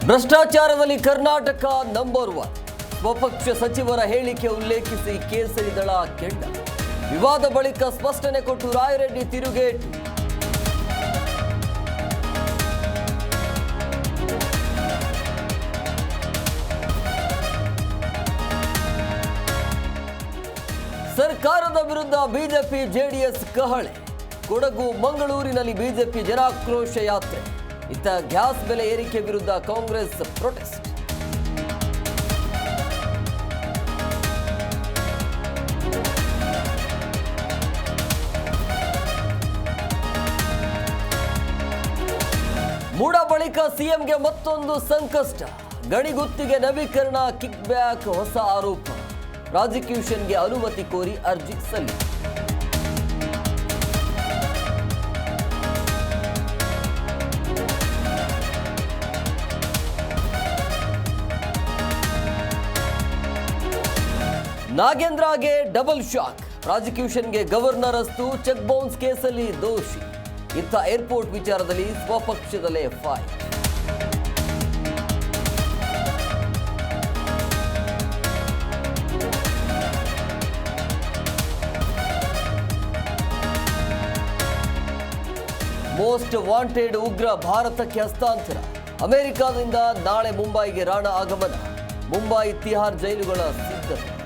ಭ್ರಷ್ಟಾಚಾರದಲ್ಲಿ Karnataka number 1 ಸ್ವಪಕ್ಷ ಸಚಿವರ ಹೇಳಿಕೆ ಉಲ್ಲೇಖಿಸಿ ಕೇಸರಿ ದಳ ಕೆಂಡ ವಿವಾದ ಬಳಿಕ ಸ್ಪಷ್ಟನೆ ಕೊಟ್ಟು ರಾಯರೆಡ್ಡಿ ತಿರುಗೇಟು ಸರ್ಕಾರದ ವಿರುದ್ಧ ಬಿಜೆಪಿ ಜೆಡಿಎಸ್ ಕಹಳೆ ಕೊಡಗು ಮಂಗಳೂರಿನಲ್ಲಿ ಬಿಜೆಪಿ ಜನಾಕ್ರೋಶ ಯಾತ್ರೆ ಇತ್ತ ಗ್ಯಾಸ್ ಬೆಲೆ ಏರಿಕೆ ವಿರುದ್ಧ ಕಾಂಗ್ರೆಸ್ ಪ್ರೊಟೆಸ್ಟ್ ಮೂಡ ಬಳಿಕ ಸಿಎಂಗೆ ಮತ್ತೊಂದು ಸಂಕಷ್ಟ ಗಣಿಗುತ್ತಿಗೆ ನವೀಕರಣ ಕಿಕ್ ಬ್ಯಾಕ್ ಹೊಸ ಆರೋಪ ಪ್ರಾಸಿಕ್ಯೂಷನ್ಗೆ ಅನುಮತಿ ಕೋರಿ ಅರ್ಜಿ ಸಲ್ಲಿಕೆ ನಾಗೇಂದ್ರಗೆ ಡಬಲ್ ಶಾಕ್ ಪ್ರಾಸಿಕ್ಯೂಷನ್ಗೆ ಗವರ್ನರ್ ಅಸ್ತು ಚೆಕ್ ಬೌನ್ಸ್ ಕೇಸಲ್ಲಿ ದೋಷಿ ಇತ್ತ ಏರ್ಪೋರ್ಟ್ ವಿಚಾರದಲ್ಲಿ ಸ್ವಪಕ್ಷದಲ್ಲೇ ಫೈಟ್ ಮೋಸ್ಟ್ ವಾಂಟೆಡ್ ಉಗ್ರ ಭಾರತಕ್ಕೆ ಹಸ್ತಾಂತರ ಅಮೆರಿಕದಿಂದ ನಾಳೆ ಮುಂಬೈಗೆ ರಾಣಾ ಆಗಮನ ಮುಂಬೈ ತಿಹಾರ್ ಜೈಲುಗಳ ಸಿದ್ಧತೆ